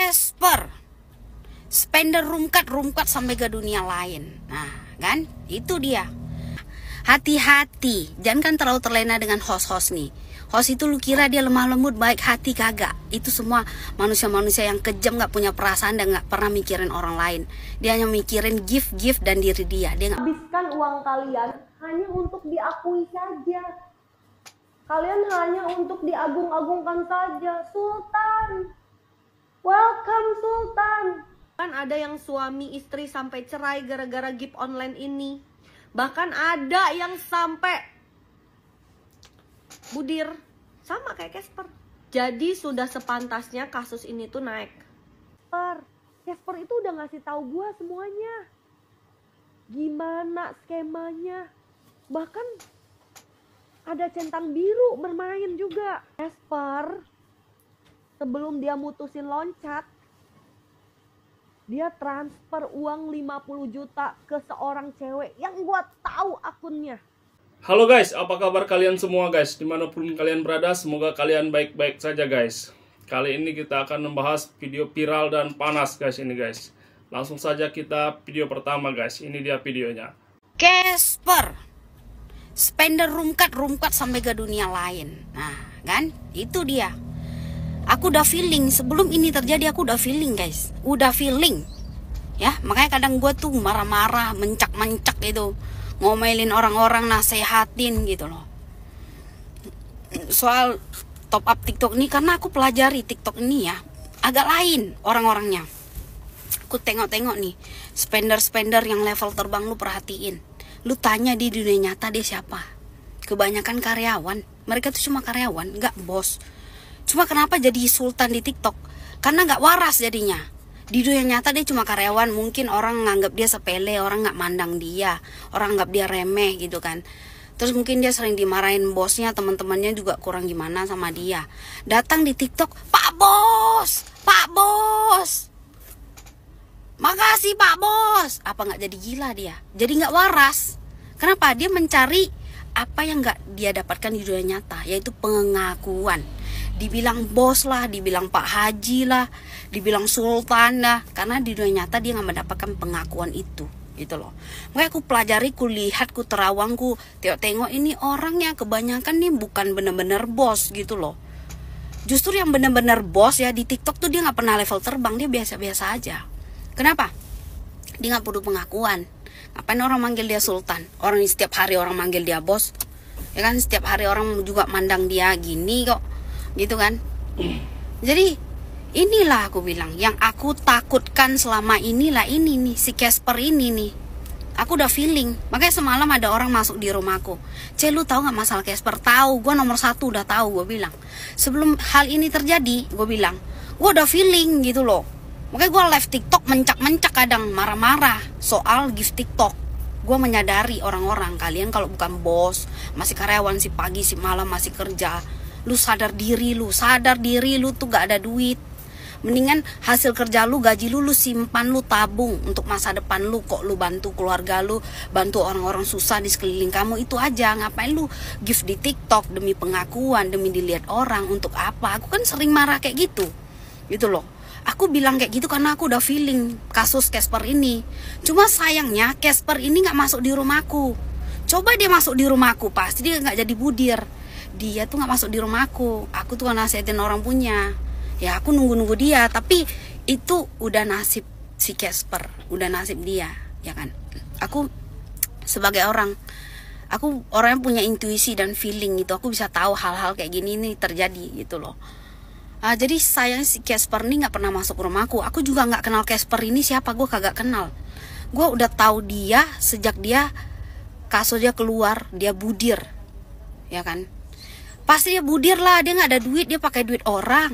Casper, spender rumkat sampai ke dunia lain. Nah, kan? Itu dia. Hati-hati, jangan kan terlalu terlena dengan host-host nih. Host itu lu kira dia lemah lembut, baik hati, kagak. Itu semua manusia-manusia yang kejam, gak punya perasaan dan gak pernah mikirin orang lain. Dia hanya mikirin gift dan diri dia. Dia habiskan uang kalian hanya untuk diakui saja. Kalian hanya untuk diagung-agungkan saja. Sultan, welcome Sultan. Kan ada yang suami istri sampai cerai gara-gara gift online ini. Bahkan ada yang sampai budir, sama kayak Casper. Jadi sudah sepantasnya kasus ini tuh naik. Casper itu udah ngasih tahu gua semuanya, gimana skemanya. Bahkan ada centang biru bermain juga. Casper sebelum dia mutusin loncat, dia transfer uang 50 juta ke seorang cewek yang gua tahu akunnya. Halo guys, apa kabar kalian semua guys? Dimanapun kalian berada, semoga kalian baik-baik saja guys. Kali ini kita akan membahas video viral dan panas guys ini guys. Langsung saja kita video pertama guys, ini dia videonya. Casper, spender rumkat sampai ke dunia lain. Nah, kan? Itu dia. Aku udah feeling, sebelum ini terjadi aku udah feeling guys. Udah feeling. Ya, makanya kadang gue tuh marah-marah, mencak-mencak gitu. Ngomelin orang-orang, nasehatin gitu loh. Soal top up TikTok ini, karena aku pelajari TikTok ini ya, agak lain orang-orangnya. Aku tengok-tengok nih, spender-spender yang level terbang, lu perhatiin. Lu tanya di dunia nyata dia siapa? Kebanyakan karyawan. Mereka tuh cuma karyawan, nggak bos. Cuma kenapa jadi sultan di TikTok? Karena nggak waras jadinya. Di dunia nyata dia cuma karyawan. Mungkin orang nganggap dia sepele, orang nggak mandang dia, orang anggap dia remeh gitu kan. Terus mungkin dia sering dimarahin bosnya, teman-temannya juga kurang gimana sama dia. Datang di TikTok, Pak Bos, Pak Bos, makasih Pak Bos. Apa nggak jadi gila dia? Jadi nggak waras. Kenapa? Dia mencari apa yang nggak dia dapatkan di dunia nyata, yaitu pengakuan. Dibilang bos lah, dibilang Pak Haji lah, dibilang sultan lah. Karena di dunia nyata dia nggak mendapatkan pengakuan itu, gitu loh. Makanya aku pelajari, ku lihat, ku terawang, ku tengok ini orangnya kebanyakan nih bukan bener-bener bos gitu loh. Justru yang bener-bener bos ya di TikTok tuh dia nggak pernah level terbang, dia biasa-biasa aja. Kenapa? Dia nggak perlu pengakuan. Ngapain orang manggil dia sultan? Orang setiap hari orang manggil dia bos. Ya kan, setiap hari orang juga mandang dia gini kok. Gitu kan. Jadi inilah aku bilang, yang aku takutkan selama inilah ini nih, si Casper ini nih. Aku udah feeling. Makanya semalam ada orang masuk di rumahku. Lu tahu nggak masalah Casper? Tahu, gue nomor 1 udah tahu, gue bilang. Sebelum hal ini terjadi, gue bilang, gue udah feeling gitu loh. Makanya gue live TikTok mencak-mencak, kadang marah-marah soal gift TikTok. Gue menyadari orang-orang, kalian kalau bukan bos, masih karyawan, si pagi si malam masih kerja, lu sadar diri lu tuh gak ada duit. Mendingan hasil kerja lu, gaji lu simpan, lu tabung untuk masa depan lu. Kok lu bantu keluarga lu, bantu orang-orang susah di sekeliling kamu, itu aja. Ngapain lu gift di TikTok demi pengakuan, demi dilihat orang, untuk apa? Aku kan sering marah kayak gitu, gitu loh. Aku bilang kayak gitu karena aku udah feeling kasus Casper ini. Cuma sayangnya Casper ini gak masuk di rumahku. Coba dia masuk di rumahku, pasti dia gak jadi budir. Dia tuh gak masuk di rumahku. Aku tuh nasihatin orang punya. Ya aku nunggu-nunggu dia. Tapi itu udah nasib si Casper, udah nasib dia, ya kan. Aku sebagai orang, aku orang yang punya intuisi dan feeling gitu. Aku bisa tahu hal-hal kayak gini nih terjadi gitu loh. Jadi sayang si Casper ini gak pernah masuk rumahku. Aku juga gak kenal Casper ini siapa, gue kagak kenal. Gue udah tahu dia sejak dia kasusnya keluar, dia budir, ya kan. Pasti dia budir lah, dia gak ada duit, dia pakai duit orang.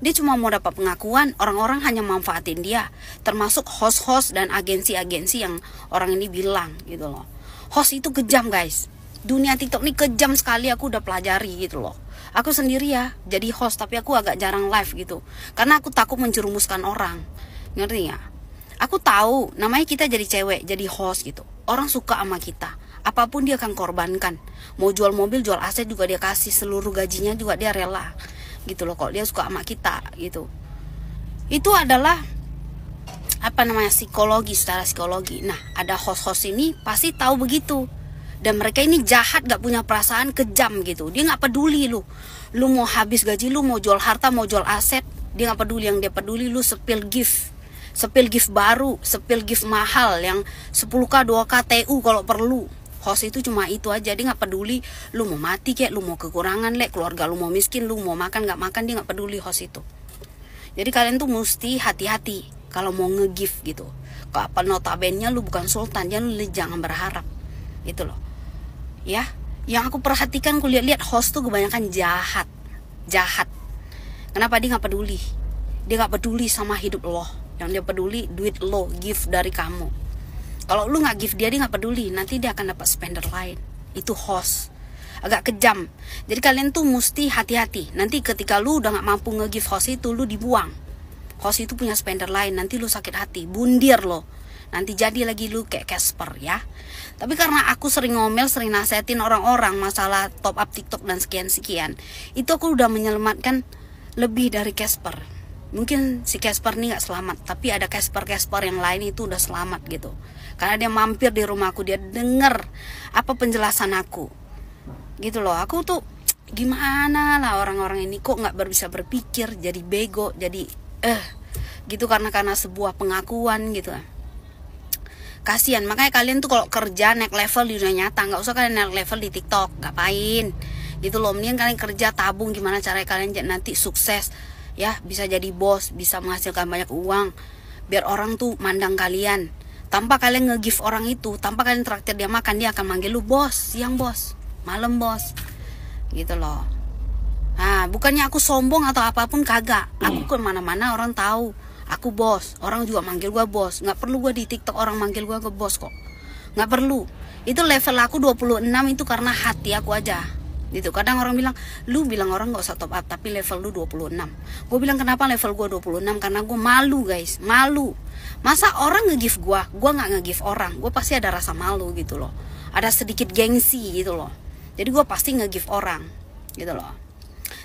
Dia cuma mau dapat pengakuan, orang-orang hanya manfaatin dia. Termasuk host-host dan agensi-agensi yang orang ini bilang gitu loh. Host itu kejam guys. Dunia TikTok ini kejam sekali, aku udah pelajari gitu loh. Aku sendiri ya jadi host, tapi aku agak jarang live gitu. Karena aku takut menjerumuskan orang. Ngerti ya? Aku tahu namanya kita jadi cewek, jadi host gitu. Orang suka sama kita. Apapun dia akan korbankan. Mau jual mobil, jual aset juga dia kasih. Seluruh gajinya juga dia rela. Gitu loh, kalau dia suka sama kita gitu. Itu adalah apa namanya, psikologi, secara psikologi. Nah, ada host-host ini pasti tahu begitu. Dan mereka ini jahat, gak punya perasaan, kejam gitu. Dia gak peduli lu mau habis gaji, lu mau jual harta, mau jual aset, dia gak peduli. Yang dia peduli lu spill gift baru, spill gift mahal yang 10k 2k TU kalau perlu. Host itu cuma itu aja. Dia gak peduli lu mau mati kek, lu mau kekurangan lek, keluarga lu mau miskin, lu mau makan gak makan, dia gak peduli host itu. Jadi kalian tuh mesti hati-hati kalau mau nge-gift gitu. Apa notabene lu bukan sultan, jangan berharap gitu loh. Ya, yang aku perhatikan, aku lihat-lihat host tuh kebanyakan jahat. Kenapa? Dia nggak peduli. Dia nggak peduli sama hidup lo. Yang dia peduli duit lo, gift dari kamu. Kalau lu nggak gift dia nggak peduli. Nanti dia akan dapat spender lain. Itu host. Agak kejam. Jadi kalian tuh mesti hati-hati. Nanti ketika lu udah nggak mampu nge-gift host itu, lu dibuang. Host itu punya spender lain. Nanti lu sakit hati, bundir lo. Nanti jadi lagi lu kayak Casper ya. Tapi karena aku sering ngomel, sering nasehatin orang-orang masalah top up TikTok dan sekian-sekian, itu aku udah menyelamatkan lebih dari Casper. Mungkin si Casper nih gak selamat, tapi ada Casper yang lain itu udah selamat gitu. Karena dia mampir di rumahku, dia denger apa penjelasan aku. Gitu loh, aku tuh gimana lah orang-orang ini kok gak bisa berpikir, jadi bego, jadi gitu karena sebuah pengakuan gitu. Kasian, makanya kalian tuh kalau kerja naik level di dunia nyata, nggak usah kalian naik level di TikTok, ngapain gitu loh. Mending kalian kerja, tabung gimana caranya kalian nanti sukses ya, bisa jadi bos, bisa menghasilkan banyak uang, biar orang tuh mandang kalian. Tanpa kalian nge-give orang itu, tanpa kalian traktir dia makan, dia akan manggil lu bos, siang bos, malam bos, gitu loh. Nah, bukannya aku sombong atau apapun, kagak. Aku kemana-mana orang tahu aku bos, orang juga manggil gua bos. Nggak perlu gua di TikTok orang manggil gua ke bos kok. Nggak perlu. Itu level aku 26 itu karena hati aku aja. Gitu. Kadang orang bilang, lu bilang orang nggak usah top up, tapi level lu 26. Gue bilang kenapa level gua 26? Karena gue malu guys, malu. Masa orang nge-give gua nggak nge-give orang. Gue pasti ada rasa malu gitu loh. Ada sedikit gengsi gitu loh. Jadi gue pasti nge-give orang gitu loh.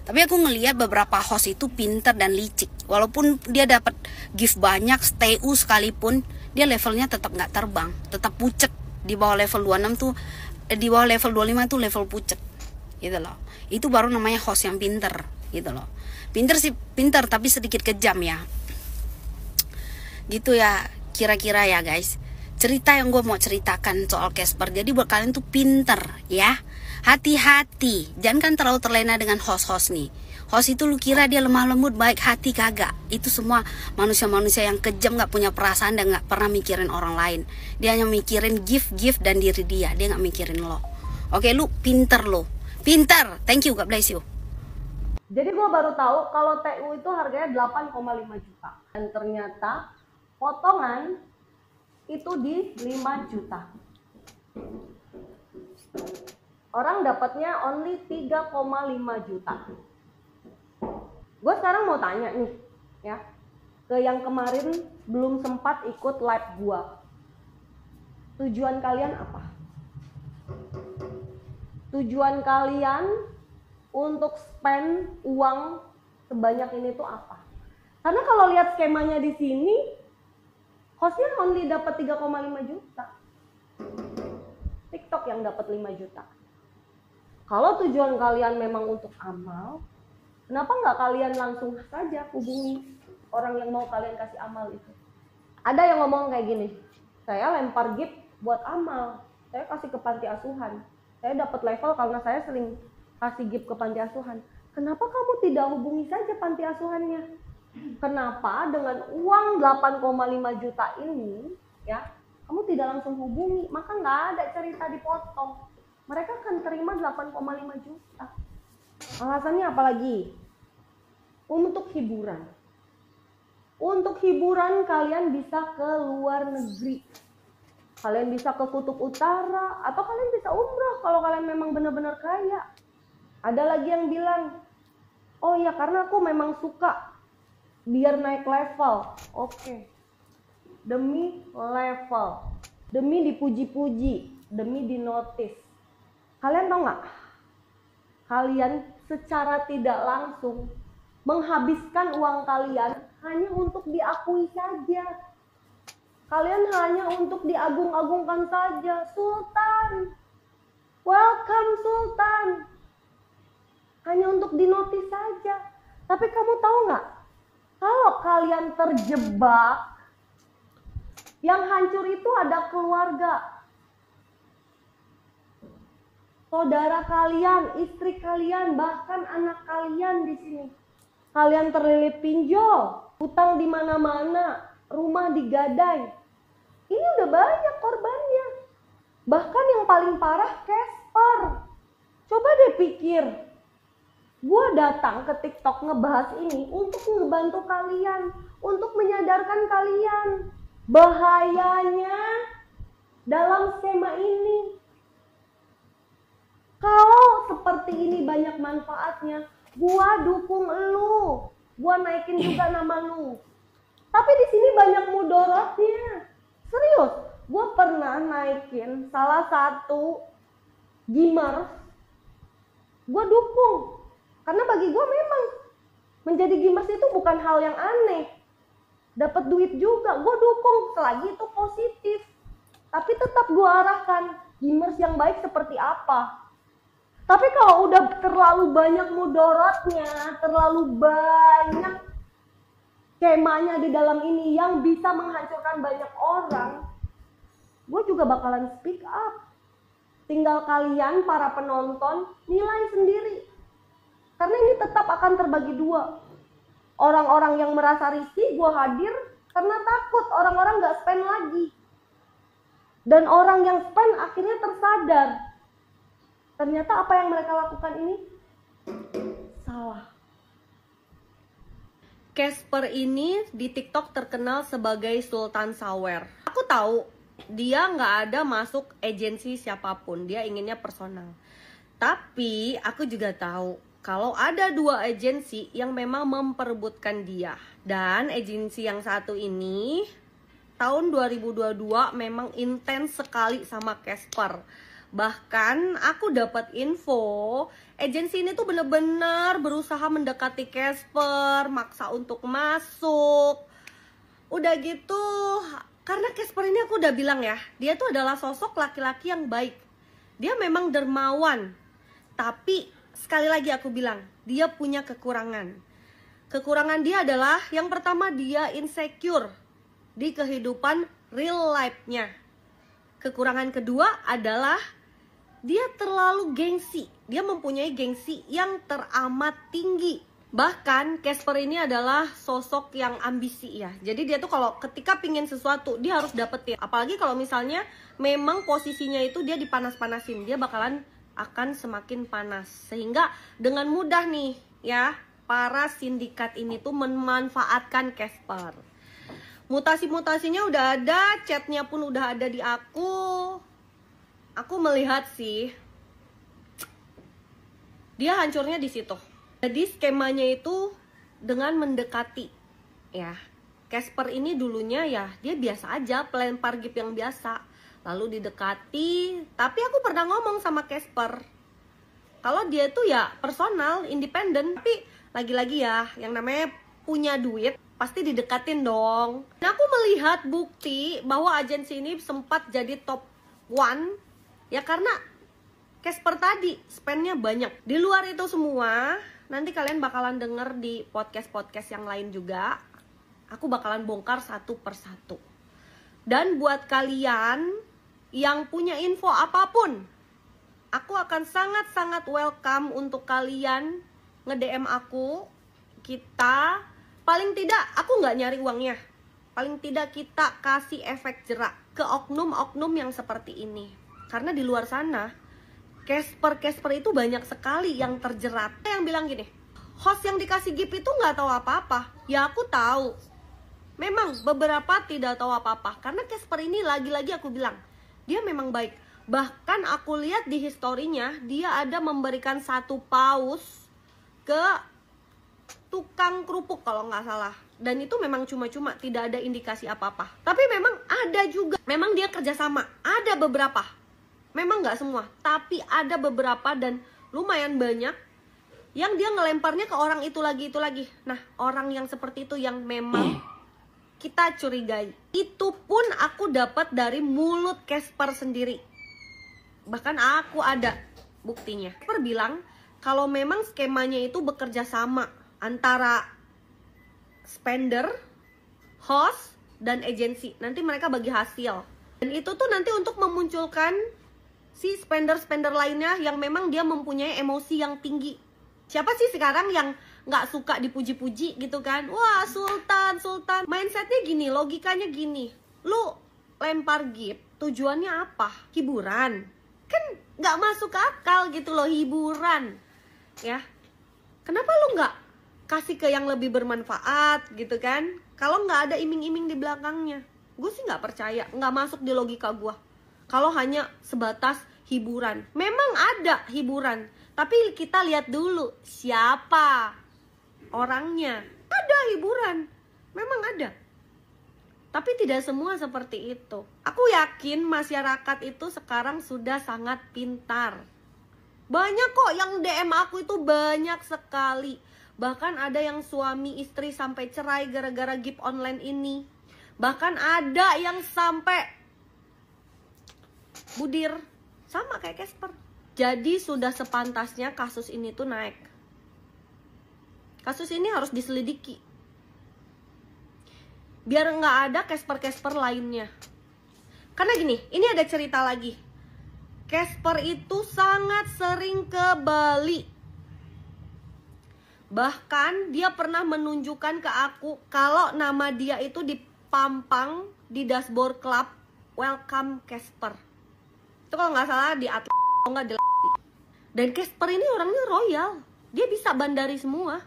Tapi aku ngelihat beberapa host itu pinter dan licik. Walaupun dia dapat gift banyak, TU sekalipun, dia levelnya tetap nggak terbang, tetap pucet. Di bawah level 26 tuh, di bawah level 25 tuh level pucet, gitu loh. Itu baru namanya host yang pinter, gitu loh. Pinter sih pinter, tapi sedikit kejam ya. Gitu ya, kira-kira ya guys. Cerita yang gue mau ceritakan soal Casper. Jadi buat kalian tuh pinter ya. Hati-hati, jangan kan terlalu terlena dengan host-host nih. Host itu lu kira dia lemah lembut, baik hati, kagak. Itu semua manusia-manusia yang kejam, gak punya perasaan dan gak pernah mikirin orang lain. Dia hanya mikirin gift dan diri dia gak mikirin lo. Oke, lu pinter lo. Pinter, thank you, God bless you. Jadi gue baru tahu kalau TU itu harganya 8,5 juta. Dan ternyata potongan itu di 5 juta. Orang dapatnya only 3,5 juta. Gue sekarang mau tanya nih ya, ke yang kemarin belum sempat ikut live gue. Tujuan kalian apa? Tujuan kalian untuk spend uang sebanyak ini tuh apa? Karena kalau lihat skemanya di sini, hostnya only dapat 3,5 juta. TikTok yang dapat 5 juta. Kalau tujuan kalian memang untuk amal, kenapa nggak kalian langsung saja hubungi orang yang mau kalian kasih amal itu? Ada yang ngomong kayak gini, saya lempar gift buat amal, saya kasih ke panti asuhan, saya dapat level karena saya sering kasih gift ke panti asuhan. Kenapa kamu tidak hubungi saja panti asuhannya? Kenapa dengan uang 8,5 juta ini, ya, kamu tidak langsung hubungi? Maka nggak ada cerita dipotong. Mereka akan terima 8,5 juta. Alasannya apa lagi? Untuk hiburan. Untuk hiburan kalian bisa ke luar negeri. Kalian bisa ke Kutub Utara. Atau kalian bisa umrah kalau kalian memang benar-benar kaya. Ada lagi yang bilang, oh ya karena aku memang suka biar naik level. Oke. Demi level. Demi dipuji-puji. Demi dinotis. Kalian tahu nggak? Kalian secara tidak langsung menghabiskan uang kalian hanya untuk diakui saja. Kalian hanya untuk diagung-agungkan saja. Sultan, welcome Sultan. Hanya untuk dinotis saja. Tapi kamu tahu nggak? Kalau kalian terjebak, yang hancur itu ada keluarga. Saudara kalian, istri kalian, bahkan anak kalian di sini. Kalian terlilit pinjol, utang di mana-mana, rumah digadai. Ini udah banyak korbannya. Bahkan yang paling parah Casper. Coba deh pikir. Gue datang ke TikTok ngebahas ini untuk ngebantu kalian, untuk menyadarkan kalian bahayanya dalam skema ini. Kalau seperti ini banyak manfaatnya, gua dukung lu, gua naikin juga nama lu. Tapi di sini banyak mudorotnya. Serius, gua pernah naikin salah satu gamers, gua dukung. Karena bagi gua memang menjadi gamers itu bukan hal yang aneh. Dapat duit juga, gua dukung selagi itu positif. Tapi tetap gua arahkan gamers yang baik seperti apa. Tapi kalau udah terlalu banyak mudorotnya, terlalu banyak skemanya di dalam ini yang bisa menghancurkan banyak orang, gue juga bakalan speak up. Tinggal kalian para penonton nilai sendiri. Karena ini tetap akan terbagi dua. Orang-orang yang merasa risih gue hadir karena takut orang-orang gak spend lagi. Dan orang yang spend akhirnya tersadar. Ternyata apa yang mereka lakukan ini salah. Casper ini di TikTok terkenal sebagai Sultan Sawer. Aku tahu dia nggak ada masuk agensi siapapun, dia inginnya personal. Tapi aku juga tahu kalau ada dua agensi yang memang memperebutkan dia. Dan agensi yang satu ini tahun 2022 memang intens sekali sama Casper. Bahkan aku dapat info agensi ini tuh bener-bener berusaha mendekati Casper, maksa untuk masuk. Udah gitu, karena Casper ini aku udah bilang ya, dia tuh adalah sosok laki-laki yang baik. Dia memang dermawan. Tapi sekali lagi aku bilang, dia punya kekurangan. Kekurangan dia adalah yang pertama, dia insecure di kehidupan real life-nya. Kekurangan kedua adalah dia terlalu gengsi. Dia mempunyai gengsi yang teramat tinggi. Bahkan Casper ini adalah sosok yang ambisi ya. Jadi dia tuh kalau ketika pingin sesuatu, dia harus dapetin. Apalagi kalau misalnya memang posisinya itu dia dipanas-panasin, dia bakalan akan semakin panas. Sehingga dengan mudah nih ya, para sindikat ini tuh memanfaatkan Casper. Mutasi-mutasinya udah ada, chatnya pun udah ada di aku. Aku melihat sih, dia hancurnya di situ. Jadi skemanya itu dengan mendekati, ya. Casper ini dulunya ya dia biasa aja, pelempar gift yang biasa. Lalu didekati, tapi aku pernah ngomong sama Casper, kalau dia itu ya personal, independen. Tapi lagi-lagi ya, yang namanya punya duit pasti didekatin dong. Nah, aku melihat bukti bahwa agensi ini sempat jadi top 1 ya karena Casper tadi spendnya banyak. Di luar itu semua, nanti kalian bakalan denger di podcast-podcast yang lain juga. Aku bakalan bongkar satu persatu. Dan buat kalian yang punya info apapun, aku akan sangat-sangat welcome untuk kalian nge-DM aku. Kita paling tidak, aku nggak nyari uangnya. Paling tidak kita kasih efek jerak ke oknum-oknum yang seperti ini. Karena di luar sana, Casper itu banyak sekali yang terjerat. Yang bilang gini, host yang dikasih gift itu nggak tahu apa-apa. Ya aku tahu. Memang beberapa tidak tahu apa-apa. Karena Casper ini lagi-lagi aku bilang, dia memang baik. Bahkan aku lihat di historinya, dia ada memberikan 1 paus ke tukang kerupuk kalau nggak salah. Dan itu memang cuma-cuma, tidak ada indikasi apa-apa. Tapi memang ada juga, memang dia kerjasama. Ada beberapa, memang nggak semua, tapi ada beberapa dan lumayan banyak yang dia ngelemparnya ke orang itu lagi. Nah, orang yang seperti itu yang memang kita curigai. Itu pun aku dapat dari mulut Casper sendiri. Bahkan aku ada buktinya. Casper bilang kalau memang skemanya itu bekerja sama antara spender, host, dan agensi. Nanti mereka bagi hasil. Dan itu tuh nanti untuk memunculkan si spender-spender lainnya yang memang dia mempunyai emosi yang tinggi. Siapa sih sekarang yang nggak suka dipuji-puji gitu kan? Wah, Sultan. Mindsetnya gini, logikanya gini. Lu lempar gift, tujuannya apa? Hiburan. Kan nggak masuk akal gitu loh, hiburan. Ya, kenapa lu nggak kasih ke yang lebih bermanfaat gitu kan? Kalau nggak ada iming-iming di belakangnya. Gue sih nggak percaya, nggak masuk di logika gue. Kalau hanya sebatas hiburan. Memang ada hiburan. Tapi kita lihat dulu siapa orangnya. Ada hiburan, memang ada. Tapi tidak semua seperti itu. Aku yakin masyarakat itu sekarang sudah sangat pintar. Banyak kok yang DM aku itu, banyak sekali. Bahkan ada yang suami istri sampai cerai gara-gara gift online ini. Bahkan ada yang sampai budir. Sama kayak Casper. Jadi sudah sepantasnya kasus ini tuh naik. Kasus ini harus diselidiki. Biar nggak ada Casper-Casper lainnya. Karena gini, ini ada cerita lagi. Casper itu sangat sering ke Bali. Bahkan dia pernah menunjukkan ke aku kalau nama dia itu dipampang di dashboard club Welcome Casper. Itu kalau nggak salah di Atlas, nggak di. Dan Casper ini orangnya royal. Dia bisa bandari semua.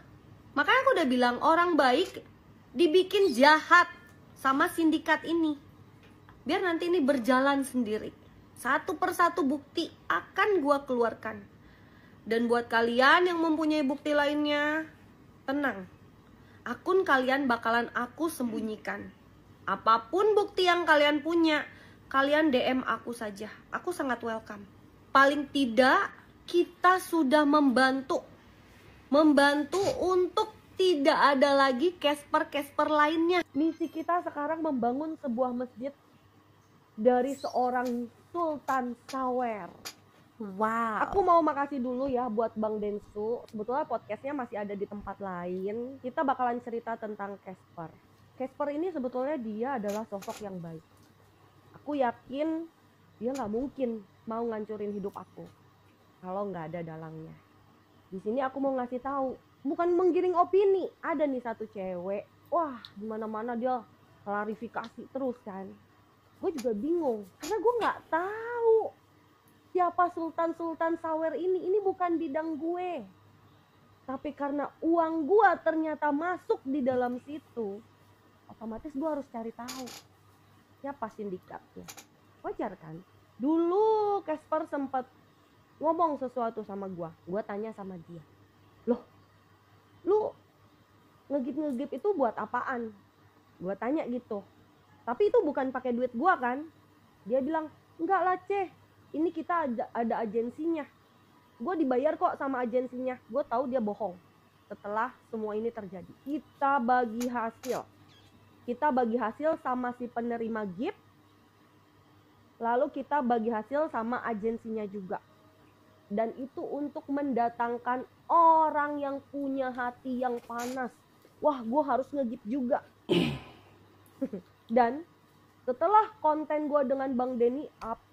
Makanya aku udah bilang, orang baik dibikin jahat sama sindikat ini. Biar nanti ini berjalan sendiri. Satu persatu bukti akan gua keluarkan. Dan buat kalian yang mempunyai bukti lainnya, tenang. Akun kalian bakalan aku sembunyikan. Apapun bukti yang kalian punya, kalian DM aku saja. Aku sangat welcome. Paling tidak kita sudah membantu untuk tidak ada lagi Casper lainnya. Misi kita sekarang membangun sebuah masjid dari seorang Sultan Sawer. Wow. Aku mau makasih dulu ya buat Bang Densu. Sebetulnya podcastnya masih ada di tempat lain. Kita bakalan cerita tentang Casper. Casper ini sebetulnya dia adalah sosok yang baik. Aku yakin dia nggak mungkin mau ngancurin hidup aku kalau nggak ada dalangnya. Di sini aku mau ngasih tahu, bukan menggiring opini. Ada nih satu cewek, wah di mana-mana dia klarifikasi terus kan. Gue juga bingung karena gue nggak tahu siapa Sultan Sawer ini. Ini bukan bidang gue. Tapi karena uang gue ternyata masuk di dalam situ, otomatis gue harus cari tahu siapa sindikatnya. Wajar kan? Dulu Casper sempat ngomong sesuatu sama gue tanya sama dia, loh lu ngegip itu buat apaan? Gue tanya gitu, tapi itu bukan pakai duit gue kan? Dia bilang, enggak lah Ceh, ini kita ada agensinya, gue dibayar kok sama agensinya. Gue tahu dia bohong. Setelah semua ini terjadi, kita bagi hasil sama si penerima gift, lalu kita bagi hasil sama agensinya juga. Dan itu untuk mendatangkan orang yang punya hati yang panas. Wah, gue harus nge-gift juga. Dan setelah konten gue dengan Bang Denny up,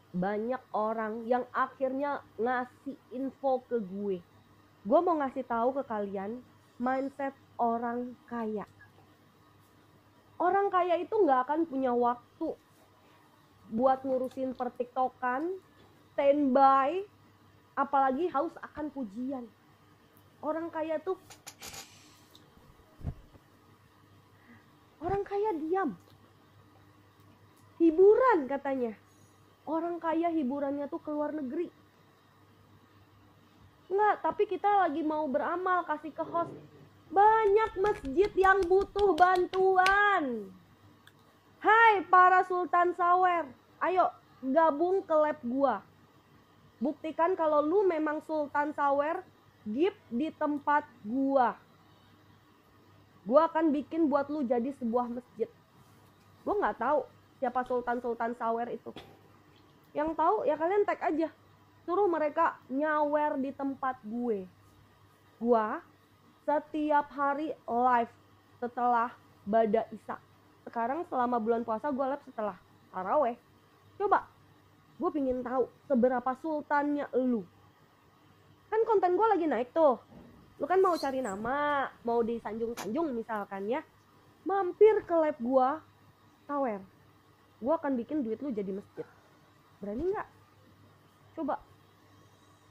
banyak orang yang akhirnya ngasih info ke gue. Gue mau ngasih tahu ke kalian mindset orang kaya. Orang kaya itu gak akan punya waktu buat ngurusin pertiktokan, standby, apalagi haus akan pujian. Orang kaya tuh, orang kaya diam. Hiburan katanya. Orang kaya hiburannya tuh keluar negeri. Enggak, tapi kita lagi mau beramal kasih ke host. Banyak masjid yang butuh bantuan. Hai para Sultan Sawer, ayo gabung ke lab gua. Buktikan kalau lu memang Sultan Sawer gift di tempat gua. Gua akan bikin buat lu jadi sebuah masjid. Gua nggak tahu siapa sultan-sultan sawer itu. Yang tahu ya kalian tag aja. Suruh mereka nyawer di tempat gue. Gua setiap hari live setelah Bada Isya. Sekarang selama bulan puasa gue live setelah taraweh. Coba, gue pingin tahu seberapa sultannya lu. Kan konten gue lagi naik tuh. Lu kan mau cari nama, mau disanjung-sanjung misalkan ya. Mampir ke live gue, tawer. Gue akan bikin duit lu jadi masjid. Berani nggak? Coba.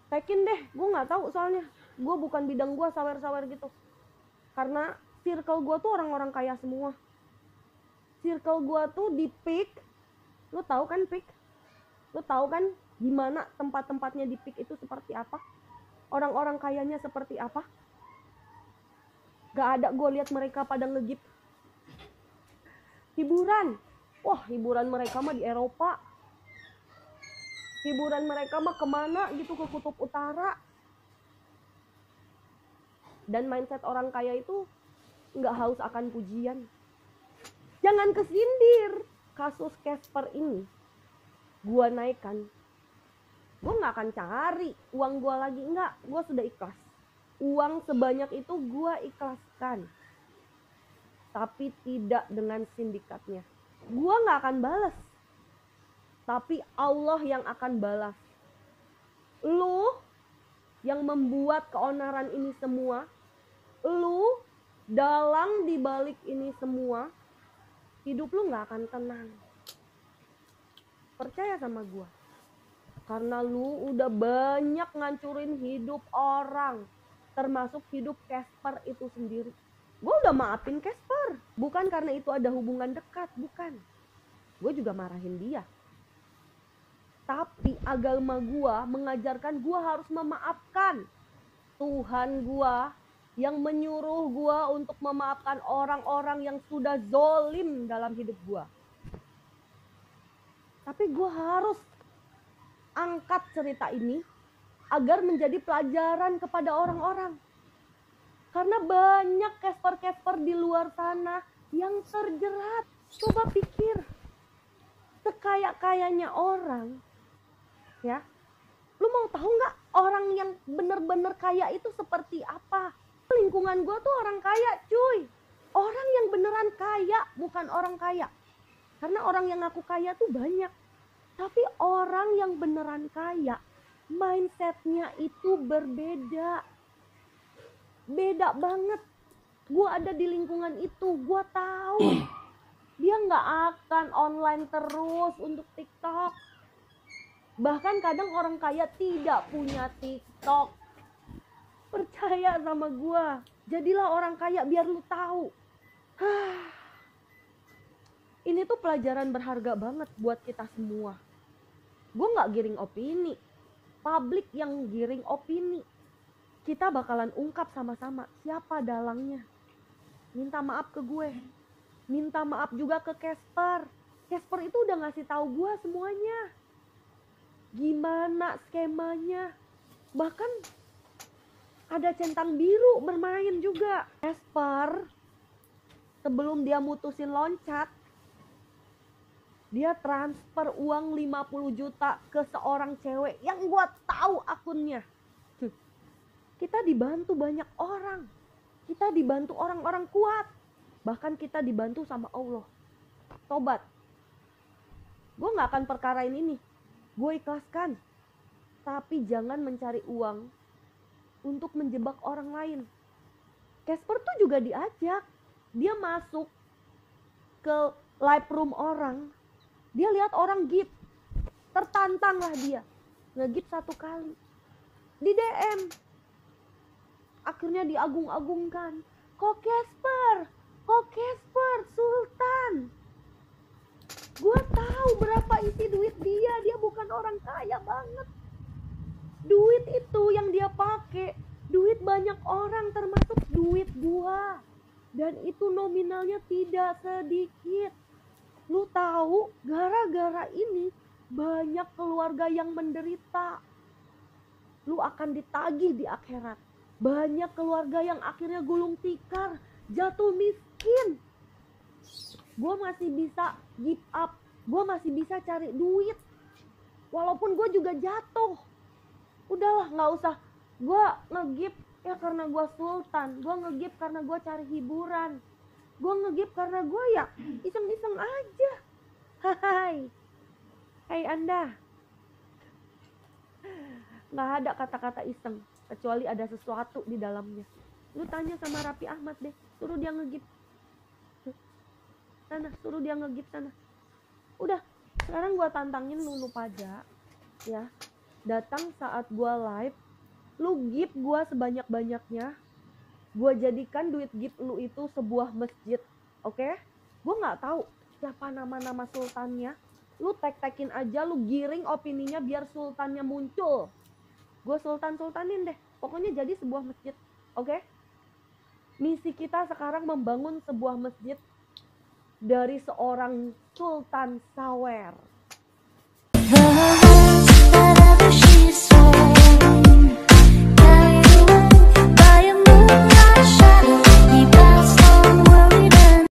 Tagin deh, gue nggak tahu soalnya. Gue bukan bidang gue sawer-sawer gitu. Karena circle gue tuh orang-orang kaya semua. Circle gue tuh di Peak. Lu tahu kan Peak? Lu tahu kan gimana tempat-tempatnya di Peak itu seperti apa? Orang-orang kayanya seperti apa? Gak ada gue lihat mereka pada ngegip. Hiburan. Wah, hiburan mereka mah di Eropa. Hiburan mereka mah kemana gitu, ke kutub utara. Dan mindset orang kaya itu nggak haus akan pujian. Jangan kesindir. Kasus Casper ini gua naikkan. Gua nggak akan cari uang gua lagi, nggak. Gua sudah ikhlas. Uang sebanyak itu gua ikhlaskan. Tapi tidak dengan sindikatnya. Gua nggak akan balas. Tapi Allah yang akan balas. Lu yang membuat keonaran ini semua, lu dalang dibalik ini semua, hidup lu gak akan tenang. Percaya sama gua. Karena lu udah banyak ngancurin hidup orang, termasuk hidup Casper itu sendiri. Gua udah maafin Casper, bukan karena itu ada hubungan dekat, bukan. Gue juga marahin dia. Tapi agama gua mengajarkan gua harus memaafkan. Tuhan gua yang menyuruh gua untuk memaafkan orang-orang yang sudah zolim dalam hidup gua. Tapi gua harus angkat cerita ini agar menjadi pelajaran kepada orang-orang. Karena banyak Casper-Casper di luar sana yang terjerat. Coba pikir, sekaya-kayanya orang, ya, lu mau tahu nggak orang yang bener-bener kaya itu seperti apa? Lingkungan gue tuh orang kaya, cuy. Orang yang beneran kaya, bukan orang kaya. Karena orang yang ngaku kaya tuh banyak. Tapi orang yang beneran kaya, mindsetnya itu berbeda. Beda banget. Gue ada di lingkungan itu, gue tahu. Dia nggak akan online terus untuk TikTok. Bahkan kadang orang kaya tidak punya TikTok. Percaya sama gua. Jadilah orang kaya biar lu tahu. Ini tuh pelajaran berharga banget buat kita semua. Gua nggak giring opini. Publik yang giring opini. Kita bakalan ungkap sama-sama siapa dalangnya. Minta maaf ke gue. Minta maaf juga ke Casper. Casper itu udah ngasih tahu gua semuanya. Gimana skemanya. Bahkan ada centang biru bermain juga. Casper sebelum dia mutusin loncat, dia transfer uang 50 juta ke seorang cewek yang gua tahu akunnya. Kita dibantu banyak orang. Kita dibantu orang-orang kuat. Bahkan kita dibantu sama Allah. Tobat. Gue gak akan perkarain ini. Gue ikhlaskan. Tapi jangan mencari uang untuk menjebak orang lain. Casper tuh juga diajak. Dia masuk ke live room orang. Dia lihat orang gift. Tertantang lah dia. Nge-gift 1 kali. Di DM. Akhirnya diagung-agungkan. Kok Casper? Sultan. Gue tahu berapa isi duit dia. Dia bukan orang kaya banget. Duit itu yang dia pakai, duit banyak orang termasuk duit gua. Dan itu nominalnya tidak sedikit. Lu tahu, gara-gara ini banyak keluarga yang menderita. Lu akan ditagih di akhirat. Banyak keluarga yang akhirnya gulung tikar, jatuh miskin. Gue masih bisa give up, gue masih bisa cari duit. Walaupun gue juga jatuh. Udahlah, gak usah. Gue nge-give ya karena gue sultan. Gue nge-give karena gue cari hiburan. Gue nge-give karena gue ya iseng-iseng aja. Hai. Hai Anda. Gak ada kata-kata iseng. Kecuali ada sesuatu di dalamnya. Lu tanya sama Raffi Ahmad deh. Suruh dia nge-give. Sana, suruh dia nge-give sana. Udah, sekarang gue tantangin lu pada. Ya, datang saat gue live. Lu give gue sebanyak-banyaknya. Gue jadikan duit give lu itu sebuah masjid. Oke? Gue gak tahu siapa nama-nama sultannya. Lu tag-tagin aja, lu giring opininya biar sultannya muncul. Gue sultan-sultanin deh. Pokoknya jadi sebuah masjid. Oke? Misi kita sekarang membangun sebuah masjid dari seorang Sultan Sawer.